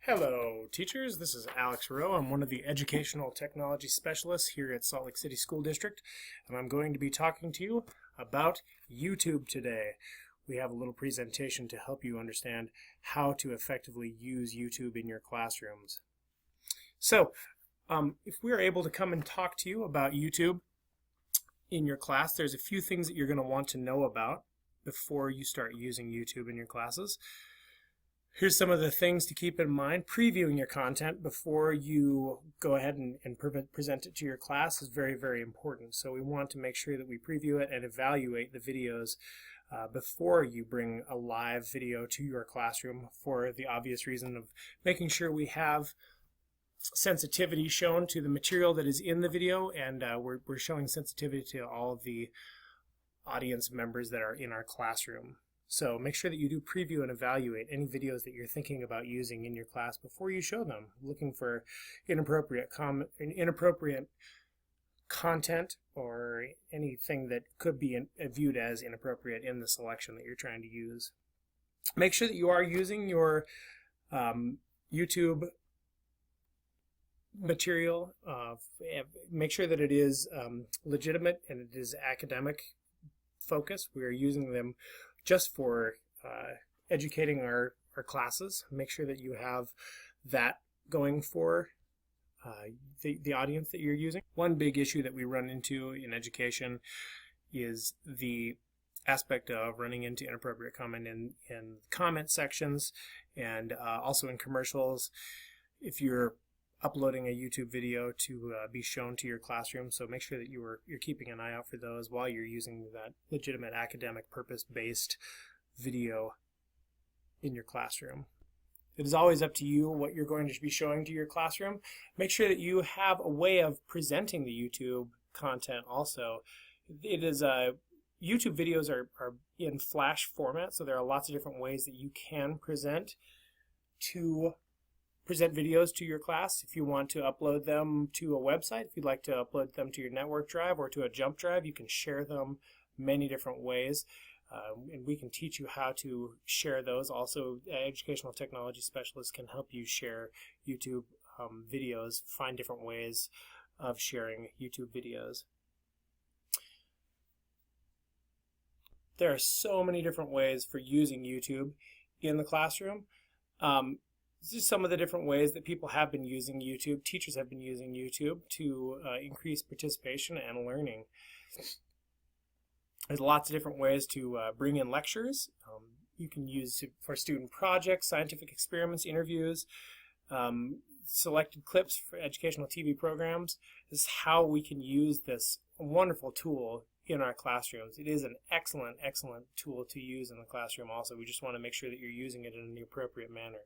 Hello, teachers. This is Alex Rowe. I'm one of the Educational Technology Specialists here at Salt Lake City School District, and I'm going to be talking to you about YouTube today. We have a little presentation to help you understand how to effectively use YouTube in your classrooms. So, if we're able to come and talk to you about YouTube in your class, there's a few things that you're going to want to know about before you start using YouTube in your classes. Here's some of the things to keep in mind. Previewing your content before you go ahead and present it to your class is very, very important. So we want to make sure that we preview it and evaluate the videos before you bring a live video to your classroom, for the obvious reason of making sure we have sensitivity shown to the material that is in the video, and we're showing sensitivity to all of the audience members that are in our classroom. So make sure that you do preview and evaluate any videos that you're thinking about using in your class before you show them, looking for inappropriate content or anything that could be viewed as inappropriate in the selection that you're trying to use. Make sure that you are using your YouTube material. Make sure that it is legitimate and it is academic focus. We are using them just for educating our classes. Make sure that you have that going for the audience that you're using. One big issue that we run into in education is the aspect of running into inappropriate comment in comment sections, and also in commercials if you're uploading a YouTube video to be shown to your classroom. So make sure that you're keeping an eye out for those while you're using that legitimate academic purpose-based video in your classroom. It is always up to you what you're going to be showing to your classroom. Make sure that you have a way of presenting the YouTube content also. It is YouTube videos are in Flash format, so there are lots of different ways that you can present videos to your class. If you want to upload them to a website, if you'd like to upload them to your network drive or to a jump drive, you can share them many different ways, and we can teach you how to share those. Also, educational technology specialists can help you share YouTube videos, find different ways of sharing YouTube videos. There are so many different ways for using YouTube in the classroom. These are some of the different ways that people have been using YouTube. Teachers have been using YouTube to increase participation and learning. There's lots of different ways to bring in lectures. You can use it for student projects, scientific experiments, interviews, selected clips for educational TV programs. This is how we can use this wonderful tool in our classrooms. It is an excellent, excellent tool to use in the classroom also. We just want to make sure that you're using it in the appropriate manner.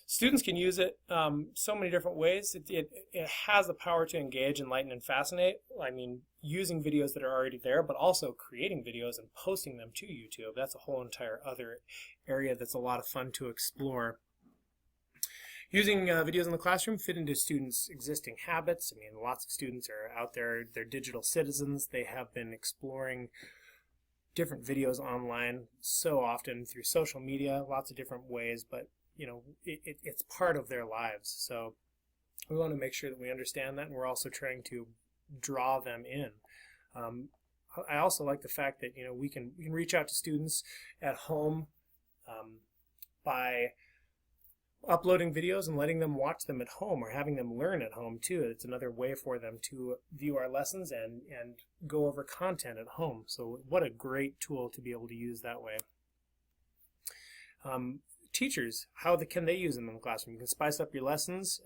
Students can use it so many different ways. It has the power to engage, enlighten, and fascinate. I mean, using videos that are already there, but also creating videos and posting them to YouTube. That's a whole entire other area that's a lot of fun to explore. Using videos in the classroom fit into students' existing habits. I mean, lots of students are out there. They're digital citizens. They have been exploring different videos online so often through social media, lots of different ways, but you know, it's part of their lives. So we want to make sure that we understand that, and we're also trying to draw them in. I also like the fact that we can reach out to students at home by uploading videos and letting them watch them at home, or having them learn at home too. It's another way for them to view our lessons and go over content at home. So what a great tool to be able to use that way. Teachers, how can they use them in the classroom? You can spice up your lessons.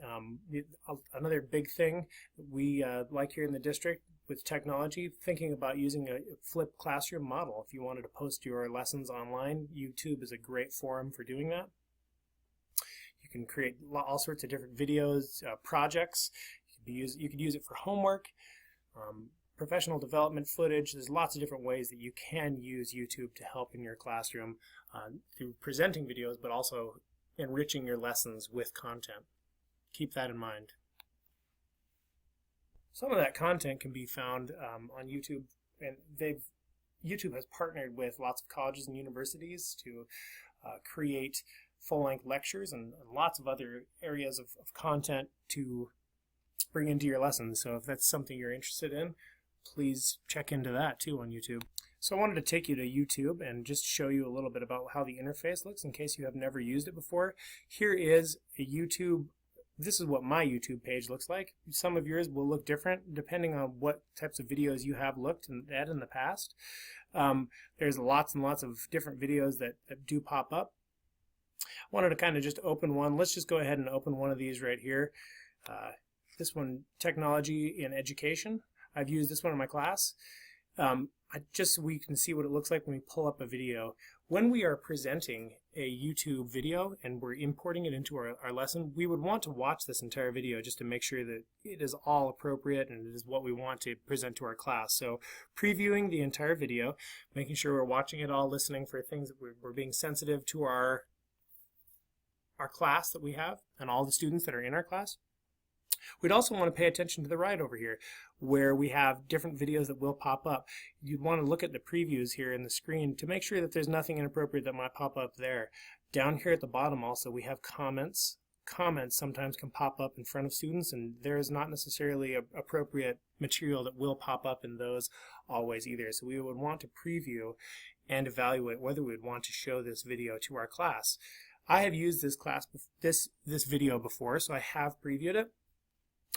Another big thing that we like here in the district with technology, thinking about using a flipped classroom model. If you wanted to post your lessons online, YouTube is a great forum for doing that. You can create all sorts of different videos, projects. You could use it for homework, professional development footage. There's lots of different ways that you can use YouTube to help in your classroom through presenting videos, but also enriching your lessons with content. Keep that in mind. Some of that content can be found on YouTube, and YouTube has partnered with lots of colleges and universities to create full-length lectures and lots of other areas of content to bring into your lessons. So if that's something you're interested in, please check into that too on YouTube. So I wanted to take you to YouTube and just show you a little bit about how the interface looks in case you have never used it before. Here is a YouTube. This is what my YouTube page looks like. Some of yours will look different depending on what types of videos you have looked at in the past. There's lots and lots of different videos that do pop up. I wanted to kind of just open one. Let's just go ahead and open one of these right here. This one, Technology in Education. I've used this one in my class. Just so we can see what it looks like when we pull up a video. When we are presenting a YouTube video and we're importing it into our lesson, we would want to watch this entire video just to make sure that it is all appropriate and it is what we want to present to our class. So previewing the entire video, making sure we're watching it all, listening for things that we're being sensitive to our class that we have and all the students that are in our class. We'd also want to pay attention to the right over here where we have different videos that will pop up. You'd want to look at the previews here in the screen to make sure that there's nothing inappropriate that might pop up there. Down here at the bottom also we have comments. Comments sometimes can pop up in front of students, and there is not necessarily appropriate material that will pop up in those always either. So we would want to preview and evaluate whether we would want to show this video to our class. I have used this video before, so I have previewed it.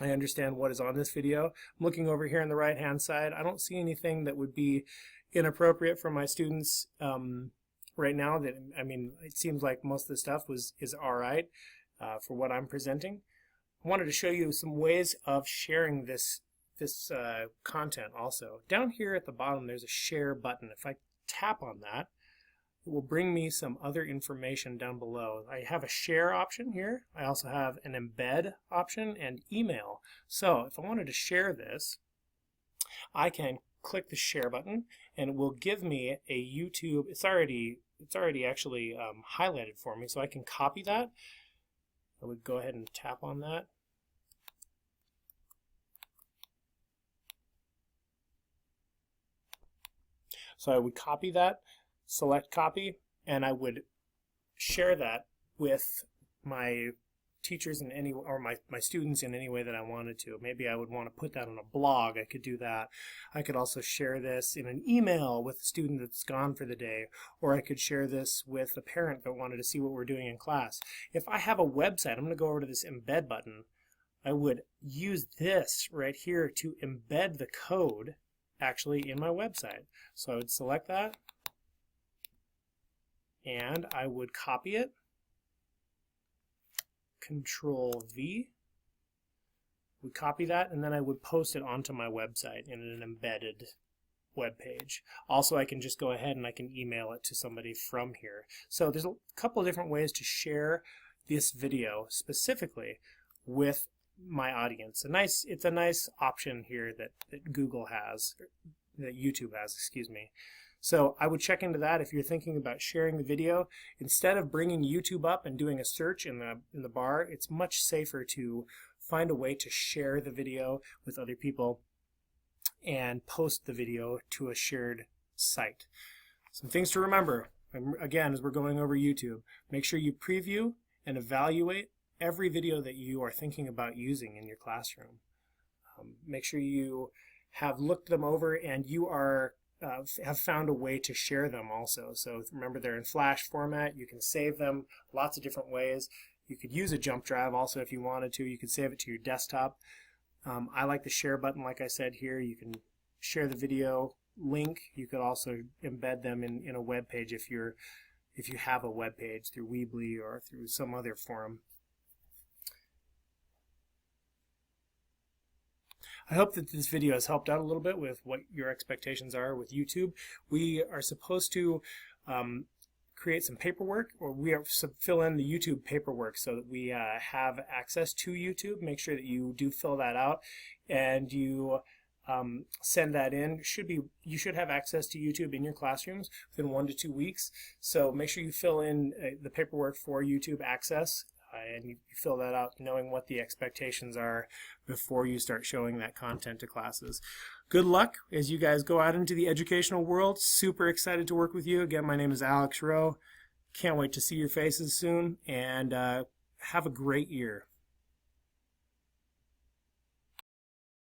I understand what is on this video. I'm looking over here on the right hand side. I don't see anything that would be inappropriate for my students right now. It seems like most of the stuff is alright for what I'm presenting. I wanted to show you some ways of sharing this content also. Down here at the bottom there's a share button. If I tap on that, it will bring me some other information down below. I have a share option here. I also have an embed option and email. So if I wanted to share this, I can click the share button and it will give me a YouTube. It's already actually highlighted for me, so I can copy that. I would go ahead and tap on that. So I would copy that, select copy, and I would share that with my teachers in any, or my students in any way that I wanted to. Maybe I would want to put that on a blog. I could do that. I could also share this in an email with a student that's gone for the day, or I could share this with a parent that wanted to see what we're doing in class. If I have a website, I'm going to go over to this embed button. I would use this right here to embed the code actually in my website. So I would select that, and I would copy it, Control V, would copy that, and then I would post it onto my website in an embedded web page. Also, I can just go ahead and I can email it to somebody from here. So there's a couple of different ways to share this video specifically with my audience. It's a nice option here that Google has, that YouTube has, excuse me. So I would check into that if you're thinking about sharing the video. Instead of bringing YouTube up and doing a search in the bar, it's much safer to find a way to share the video with other people and post the video to a shared site. Some things to remember, again, as we're going over YouTube. Make sure you preview and evaluate every video that you are thinking about using in your classroom. Make sure you have looked them over and you have found a way to share them also. So remember, they're in Flash format. You can save them lots of different ways. You could use a jump drive also if you wanted to. You could save it to your desktop. I like the share button, like I said here. You can share the video link. You could also embed them in a web page if you have a web page through Weebly or through some other forum. I hope that this video has helped out a little bit with what your expectations are with YouTube. We are supposed to create some paperwork, or we are fill in the YouTube paperwork so that we have access to YouTube. Make sure that you do fill that out and you send that in. You should have access to YouTube in your classrooms within 1 to 2 weeks. So make sure you fill in the paperwork for YouTube access. And you fill that out knowing what the expectations are before you start showing that content to classes. Good luck as you guys go out into the educational world. Super excited to work with you. Again, my name is Alex Rowe. Can't wait to see your faces soon, and have a great year.